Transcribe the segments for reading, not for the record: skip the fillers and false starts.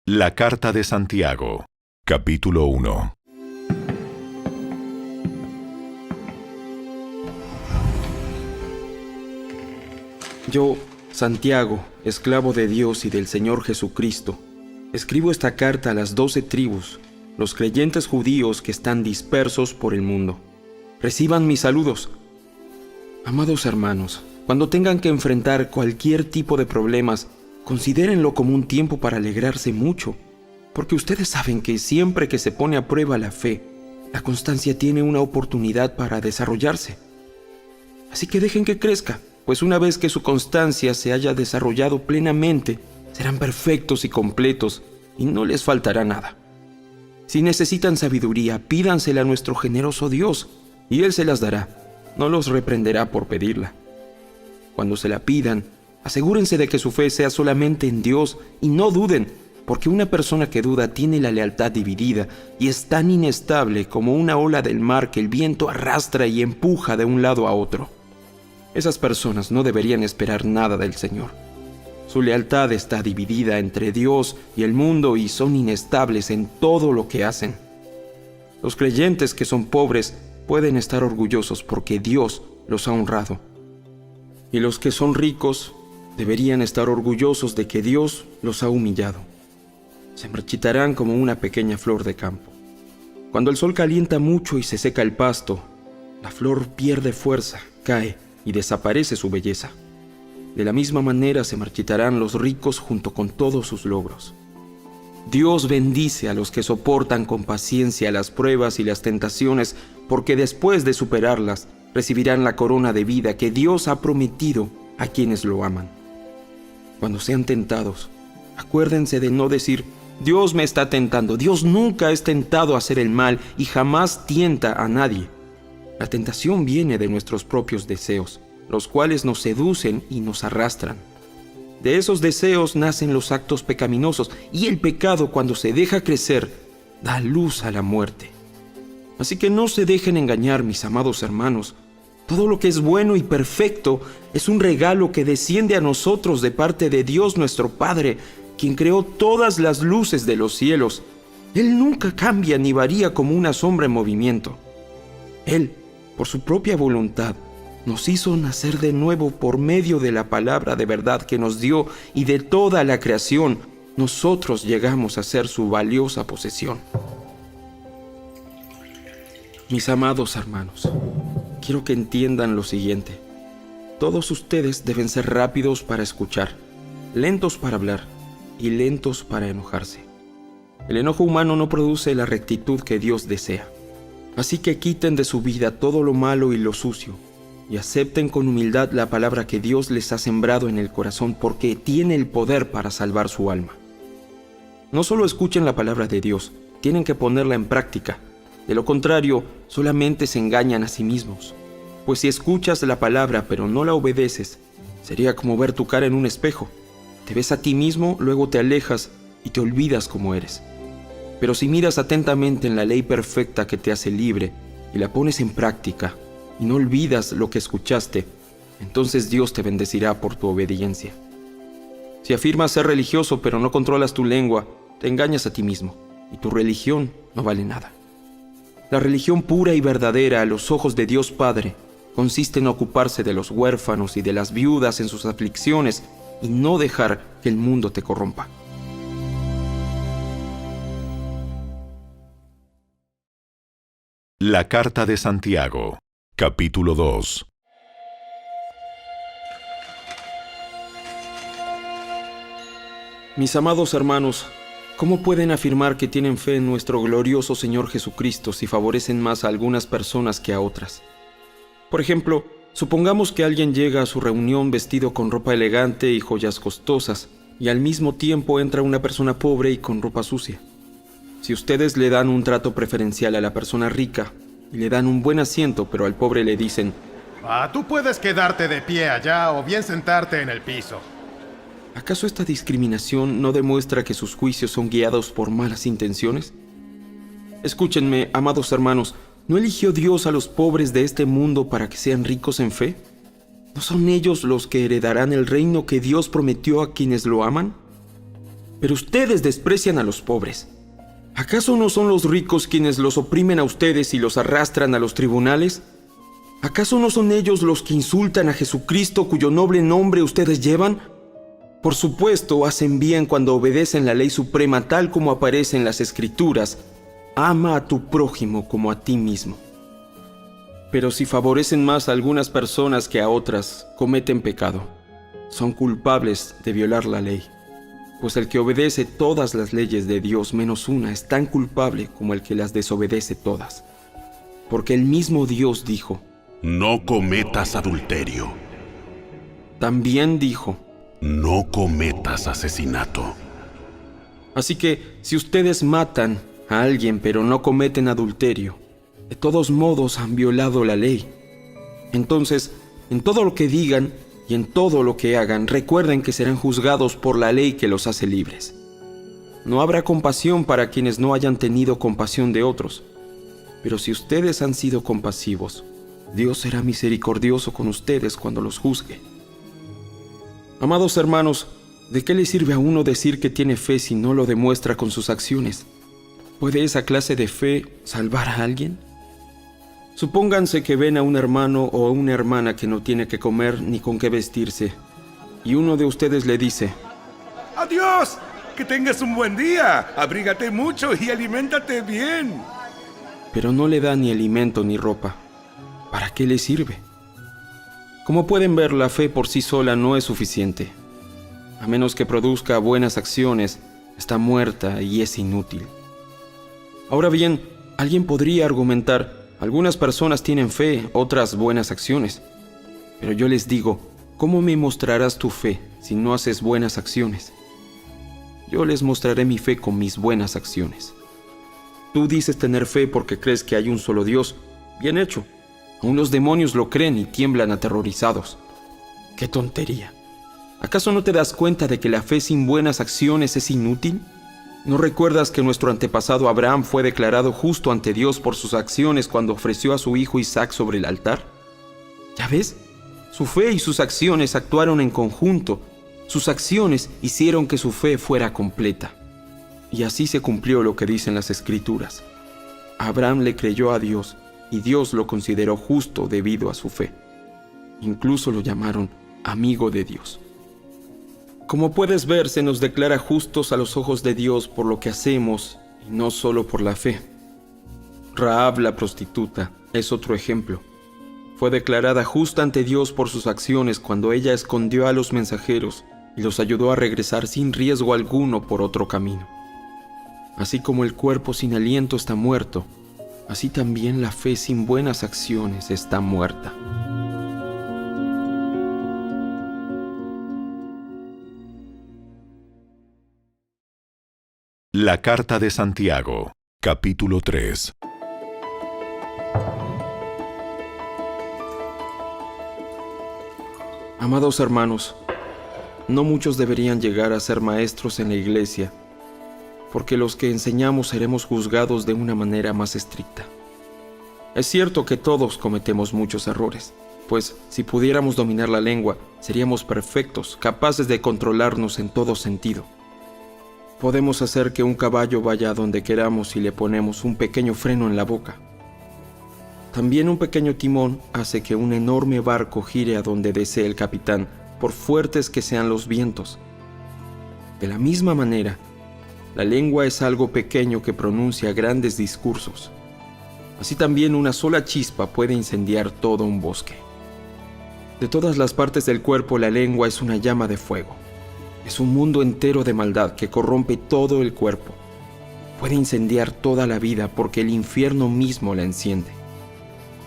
La Carta de Santiago, capítulo 1. Yo, Santiago, esclavo de Dios y del Señor Jesucristo, escribo esta carta a las 12 tribus, los creyentes judíos que están dispersos por el mundo. Reciban mis saludos. Amados hermanos, cuando tengan que enfrentar cualquier tipo de problemas, considérenlo como un tiempo para alegrarse mucho, porque ustedes saben que siempre que se pone a prueba la fe, la constancia tiene una oportunidad para desarrollarse. Así que dejen que crezca, pues una vez que su constancia se haya desarrollado plenamente, serán perfectos y completos, y no les faltará nada. Si necesitan sabiduría, pídansela a nuestro generoso Dios, y Él se las dará, no los reprenderá por pedirla. Cuando se la pidan, asegúrense de que su fe sea solamente en Dios, y no duden, porque una persona que duda tiene la lealtad dividida, y es tan inestable como una ola del mar que el viento arrastra y empuja de un lado a otro. Esas personas no deberían esperar nada del Señor. Su lealtad está dividida entre Dios y el mundo y son inestables en todo lo que hacen. Los creyentes que son pobres pueden estar orgullosos porque Dios los ha honrado. Y los que son ricos deberían estar orgullosos de que Dios los ha humillado. Se marchitarán como una pequeña flor de campo. Cuando el sol calienta mucho y se seca el pasto, la flor pierde fuerza, cae y desaparece su belleza. De la misma manera se marchitarán los ricos junto con todos sus logros. Dios bendice a los que soportan con paciencia las pruebas y las tentaciones, porque después de superarlas, recibirán la corona de vida que Dios ha prometido a quienes lo aman. Cuando sean tentados, acuérdense de no decir, Dios me está tentando. Dios nunca es tentado a hacer el mal y jamás tienta a nadie. La tentación viene de nuestros propios deseos, los cuales nos seducen y nos arrastran. De esos deseos nacen los actos pecaminosos, y el pecado, cuando se deja crecer, da luz a la muerte. Así que no se dejen engañar, mis amados hermanos. Todo lo que es bueno y perfecto es un regalo que desciende a nosotros de parte de Dios nuestro Padre, quien creó todas las luces de los cielos. Él nunca cambia ni varía como una sombra en movimiento. Él, por su propia voluntad, nos hizo nacer de nuevo por medio de la palabra de verdad que nos dio, y de toda la creación nosotros llegamos a ser su valiosa posesión. Mis amados hermanos, quiero que entiendan lo siguiente. Todos ustedes deben ser rápidos para escuchar, lentos para hablar y lentos para enojarse. El enojo humano no produce la rectitud que Dios desea. Así que quiten de su vida todo lo malo y lo sucio, y acepten con humildad la palabra que Dios les ha sembrado en el corazón, porque tiene el poder para salvar su alma. No solo escuchen la palabra de Dios, tienen que ponerla en práctica. De lo contrario, solamente se engañan a sí mismos. Pues si escuchas la palabra pero no la obedeces, sería como ver tu cara en un espejo. Te ves a ti mismo, luego te alejas y te olvidas cómo eres. Pero si miras atentamente en la ley perfecta que te hace libre y la pones en práctica, y no olvidas lo que escuchaste, entonces Dios te bendecirá por tu obediencia. Si afirmas ser religioso pero no controlas tu lengua, te engañas a ti mismo, y tu religión no vale nada. La religión pura y verdadera a los ojos de Dios Padre consiste en ocuparse de los huérfanos y de las viudas en sus aflicciones, y no dejar que el mundo te corrompa. La Carta de Santiago, capítulo 2. Mis amados hermanos, ¿cómo pueden afirmar que tienen fe en nuestro glorioso Señor Jesucristo si favorecen más a algunas personas que a otras? Por ejemplo, supongamos que alguien llega a su reunión vestido con ropa elegante y joyas costosas, y al mismo tiempo entra una persona pobre y con ropa sucia. Si ustedes le dan un trato preferencial a la persona rica y le dan un buen asiento, pero al pobre le dicen, tú puedes quedarte de pie allá o bien sentarte en el piso. ¿acaso esta discriminación no demuestra que sus juicios son guiados por malas intenciones? Escúchenme, amados hermanos, ¿no eligió Dios a los pobres de este mundo para que sean ricos en fe? ¿No son ellos los que heredarán el reino que Dios prometió a quienes lo aman? Pero ustedes desprecian a los pobres. ¿Acaso no son los ricos quienes los oprimen a ustedes y los arrastran a los tribunales? ¿Acaso no son ellos los que insultan a Jesucristo cuyo noble nombre ustedes llevan? Por supuesto, hacen bien cuando obedecen la ley suprema tal como aparece en las Escrituras: ama a tu prójimo como a ti mismo. Pero si favorecen más a algunas personas que a otras, cometen pecado. Son culpables de violar la ley. Pues el que obedece todas las leyes de Dios menos una es tan culpable como el que las desobedece todas. Porque el mismo Dios dijo: no cometas adulterio. También dijo: no cometas asesinato. así que si ustedes matan a alguien pero no cometen adulterio, de todos modos han violado la ley. Entonces, en todo lo que digan y en todo lo que hagan, recuerden que serán juzgados por la ley que los hace libres. No habrá compasión para quienes no hayan tenido compasión de otros. Pero si ustedes han sido compasivos, Dios será misericordioso con ustedes cuando los juzgue. Amados hermanos, ¿de qué le sirve a uno decir que tiene fe si no lo demuestra con sus acciones? ¿Puede esa clase de fe salvar a alguien? Supónganse que ven a un hermano o a una hermana que no tiene que comer ni con qué vestirse, y uno de ustedes le dice: ¡Adiós! ¡Que tengas un buen día! Abrígate mucho y aliméntate bien. pero no le da ni alimento ni ropa. ¿Para qué le sirve? Como pueden ver, la fe por sí sola no es suficiente. A menos que produzca buenas acciones, está muerta y es inútil. Ahora bien, alguien podría argumentar: algunas personas tienen fe, otras buenas acciones. Pero yo les digo, ¿cómo me mostrarás tu fe si no haces buenas acciones? Yo les mostraré mi fe con mis buenas acciones. Tú dices tener fe porque crees que hay un solo Dios. Bien hecho. Aún los demonios lo creen y tiemblan aterrorizados. ¡Qué tontería! ¿Acaso no te das cuenta de que la fe sin buenas acciones es inútil? ¿No recuerdas que nuestro antepasado Abraham fue declarado justo ante Dios por sus acciones cuando ofreció a su hijo Isaac sobre el altar? ¿Ya ves? Su fe y sus acciones actuaron en conjunto. Sus acciones hicieron que su fe fuera completa. Y así se cumplió lo que dicen las Escrituras. Abraham le creyó a Dios y Dios lo consideró justo debido a su fe. Incluso lo llamaron amigo de Dios. Como puedes ver, se nos declara justos a los ojos de Dios por lo que hacemos y no solo por la fe. Rahab, la prostituta, es otro ejemplo. Fue declarada justa ante Dios por sus acciones cuando ella escondió a los mensajeros y los ayudó a regresar sin riesgo alguno por otro camino. Así como el cuerpo sin aliento está muerto, así también la fe sin buenas acciones está muerta. La Carta de Santiago, capítulo 3. Amados hermanos, no muchos deberían llegar a ser maestros en la iglesia, porque los que enseñamos seremos juzgados de una manera más estricta. Es cierto que todos cometemos muchos errores, pues si pudiéramos dominar la lengua, seríamos perfectos, capaces de controlarnos en todo sentido. Podemos hacer que un caballo vaya a donde queramos si le ponemos un pequeño freno en la boca. También un pequeño timón hace que un enorme barco gire a donde desee el capitán, por fuertes que sean los vientos. De la misma manera, la lengua es algo pequeño que pronuncia grandes discursos. Así también una sola chispa puede incendiar todo un bosque. De todas las partes del cuerpo, la lengua es una llama de fuego. Es un mundo entero de maldad que corrompe todo el cuerpo. Puede incendiar toda la vida porque el infierno mismo la enciende.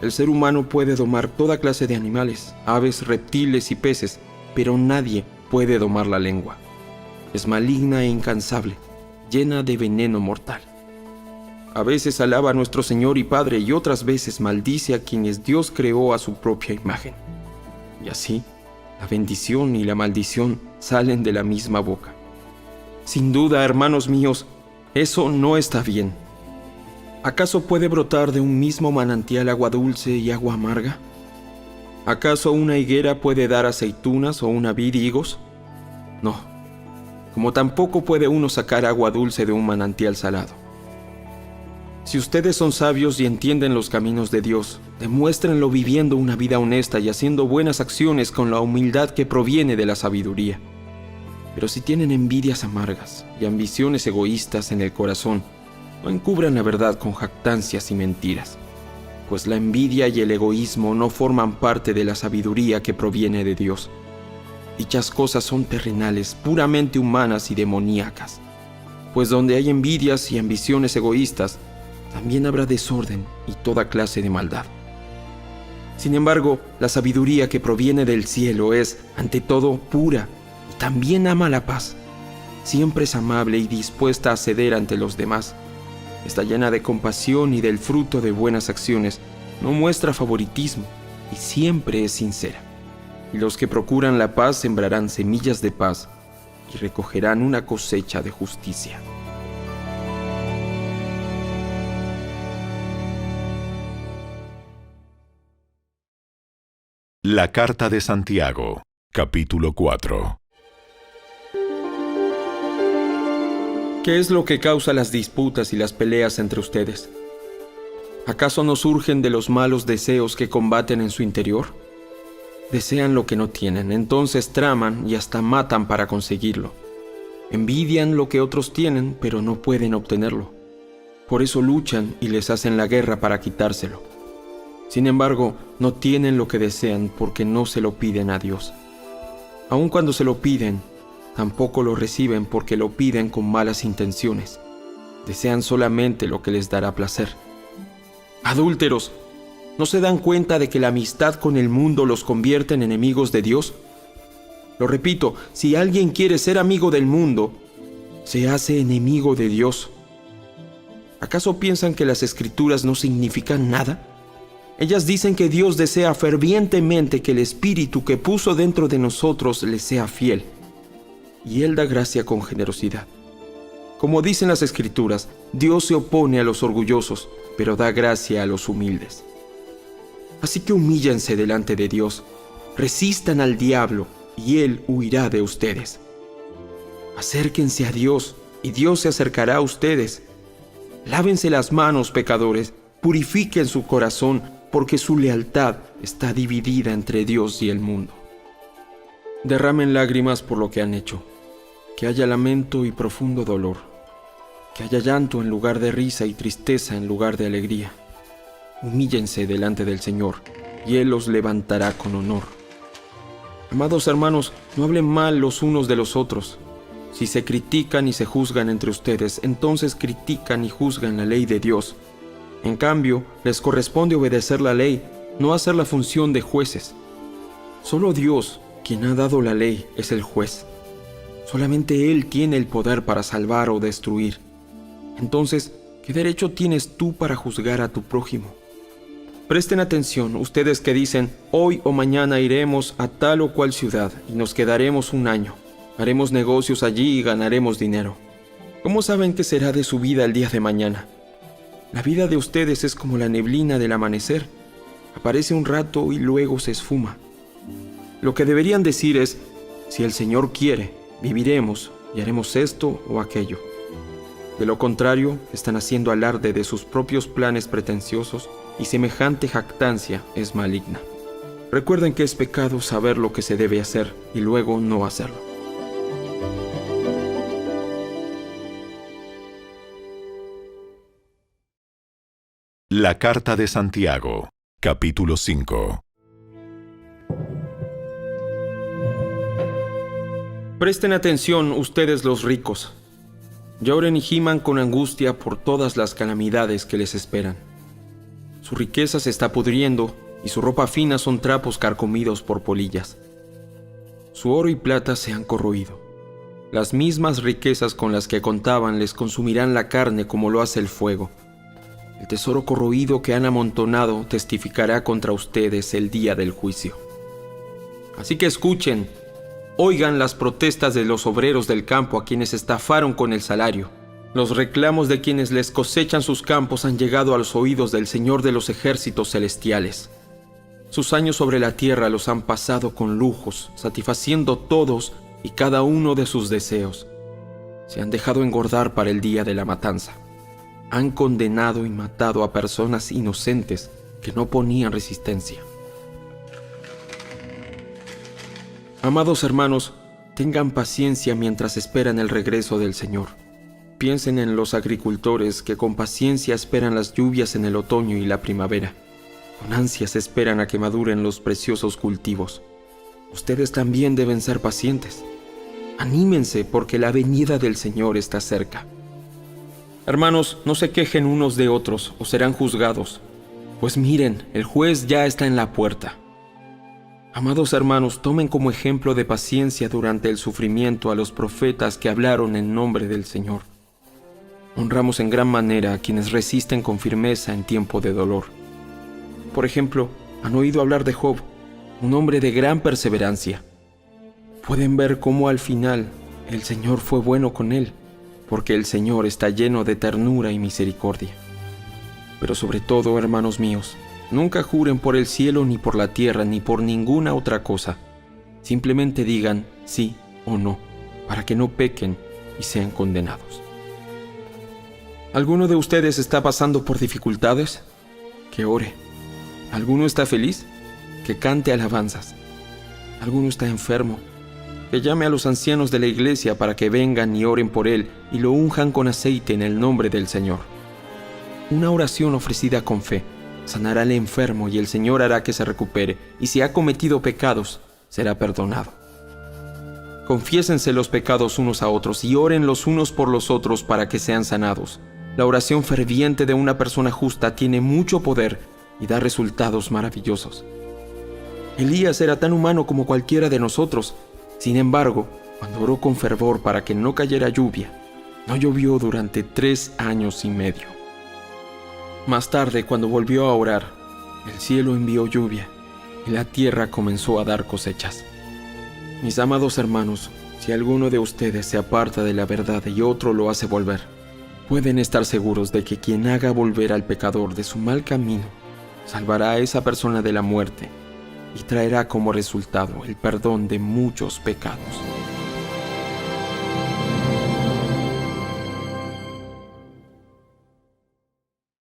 El ser humano puede domar toda clase de animales, aves, reptiles y peces, pero nadie puede domar la lengua. Es maligna e incansable, llena de veneno mortal. A veces alaba a nuestro Señor y Padre y otras veces maldice a quienes Dios creó a su propia imagen. Y así, la bendición y la maldición salen de la misma boca. Sin duda, hermanos míos, eso no está bien. ¿Acaso puede brotar de un mismo manantial agua dulce y agua amarga? ¿Acaso una higuera puede dar aceitunas o una vid higos? No. como tampoco puede uno sacar agua dulce de un manantial salado. Si ustedes son sabios y entienden los caminos de Dios, demuéstrenlo viviendo una vida honesta y haciendo buenas acciones con la humildad que proviene de la sabiduría. Pero si tienen envidias amargas y ambiciones egoístas en el corazón, no encubran la verdad con jactancias y mentiras, pues la envidia y el egoísmo no forman parte de la sabiduría que proviene de Dios. Dichas cosas son terrenales, puramente humanas y demoníacas, pues donde hay envidias y ambiciones egoístas, también habrá desorden y toda clase de maldad. Sin embargo, la sabiduría que proviene del cielo es, ante todo, pura y también ama la paz. Siempre es amable y dispuesta a ceder ante los demás. Está llena de compasión y del fruto de buenas acciones. No muestra favoritismo y siempre es sincera. Y los que procuran la paz sembrarán semillas de paz y recogerán una cosecha de justicia. La carta de Santiago, capítulo 4. ¿Qué es lo que causa las disputas y las peleas entre ustedes? ¿Acaso no surgen de los malos deseos que combaten en su interior? Desean lo que no tienen, entonces traman y hasta matan para conseguirlo. Envidian lo que otros tienen, pero no pueden obtenerlo. Por eso luchan y les hacen la guerra para quitárselo. Sin embargo, no tienen lo que desean porque no se lo piden a Dios. Aun cuando se lo piden, tampoco lo reciben porque lo piden con malas intenciones. Desean solamente lo que les dará placer. Adúlteros, ¿no se dan cuenta de que la amistad con el mundo los convierte en enemigos de Dios? Lo repito, si alguien quiere ser amigo del mundo, se hace enemigo de Dios. ¿Acaso piensan que las Escrituras no significan nada? Ellas dicen que Dios desea fervientemente que el Espíritu que puso dentro de nosotros le sea fiel. Y Él da gracia con generosidad. Como dicen las Escrituras, Dios se opone a los orgullosos, pero da gracia a los humildes. Así que humíllense delante de Dios, resistan al diablo, y Él huirá de ustedes. Acérquense a Dios, y Dios se acercará a ustedes. Lávense las manos, pecadores, purifiquen su corazón, porque su lealtad está dividida entre Dios y el mundo. Derramen lágrimas por lo que han hecho. Que haya lamento y profundo dolor. Que haya llanto en lugar de risa y tristeza en lugar de alegría. Humíllense delante del Señor, y Él los levantará con honor. Amados hermanos, no hablen mal los unos de los otros. Si se critican y se juzgan entre ustedes, entonces critican y juzgan la ley de Dios. En cambio, les corresponde obedecer la ley, no hacer la función de jueces. Solo Dios, quien ha dado la ley, es el juez. Solamente Él tiene el poder para salvar o destruir. Entonces, ¿qué derecho tienes tú para juzgar a tu prójimo? Presten atención, ustedes que dicen, hoy o mañana iremos a tal o cual ciudad y nos quedaremos un año. Haremos negocios allí y ganaremos dinero. ¿Cómo saben qué será de su vida el día de mañana? La vida de ustedes es como la neblina del amanecer. Aparece un rato y luego se esfuma. Lo que deberían decir es, si el Señor quiere, viviremos y haremos esto o aquello. De lo contrario, están haciendo alarde de sus propios planes pretenciosos y semejante jactancia es maligna. Recuerden que es pecado saber lo que se debe hacer y luego no hacerlo. La carta de Santiago, capítulo 5. Presten atención ustedes los ricos. Lloren y giman con angustia por todas las calamidades que les esperan. Su riqueza se está pudriendo y su ropa fina son trapos carcomidos por polillas. Su oro y plata se han corroído. Las mismas riquezas con las que contaban les consumirán la carne como lo hace el fuego. El tesoro corroído que han amontonado testificará contra ustedes el día del juicio. Así que escuchen, oigan las protestas de los obreros del campo a quienes estafaron con el salario. Los reclamos de quienes les cosechan sus campos han llegado a los oídos del Señor de los ejércitos celestiales. Sus años sobre la tierra los han pasado con lujos, satisfaciendo todos y cada uno de sus deseos. Se han dejado engordar para el día de la matanza. Han condenado y matado a personas inocentes que no ponían resistencia. Amados hermanos, tengan paciencia mientras esperan el regreso del Señor. Piensen en los agricultores que con paciencia esperan las lluvias en el otoño y la primavera. Con ansias esperan a que maduren los preciosos cultivos. Ustedes también deben ser pacientes. Anímense porque la venida del Señor está cerca. Hermanos, no se quejen unos de otros o serán juzgados. Pues miren, el juez ya está en la puerta. Amados hermanos, tomen como ejemplo de paciencia durante el sufrimiento a los profetas que hablaron en nombre del Señor. Honramos en gran manera a quienes resisten con firmeza en tiempo de dolor. Por ejemplo, han oído hablar de Job, un hombre de gran perseverancia. Pueden ver cómo al final el Señor fue bueno con él, porque el Señor está lleno de ternura y misericordia. Pero sobre todo, hermanos míos, nunca juren por el cielo ni por la tierra ni por ninguna otra cosa. Simplemente digan sí o no, para que no pequen y sean condenados. ¿Alguno de ustedes está pasando por dificultades? Que ore. ¿Alguno está feliz? Que cante alabanzas. ¿Alguno está enfermo? Que llame a los ancianos de la iglesia para que vengan y oren por él y lo unjan con aceite en el nombre del Señor. Una oración ofrecida con fe sanará al enfermo y el Señor hará que se recupere, y si ha cometido pecados, será perdonado. Confiésense los pecados unos a otros y oren los unos por los otros para que sean sanados. La oración ferviente de una persona justa tiene mucho poder y da resultados maravillosos. Elías era tan humano como cualquiera de nosotros. Sin embargo, cuando oró con fervor para que no cayera lluvia, no llovió durante 3 años y medio. Más tarde, cuando volvió a orar, el cielo envió lluvia y la tierra comenzó a dar cosechas. Mis amados hermanos, si alguno de ustedes se aparta de la verdad y otro lo hace volver, pueden estar seguros de que quien haga volver al pecador de su mal camino, salvará a esa persona de la muerte y traerá como resultado el perdón de muchos pecados.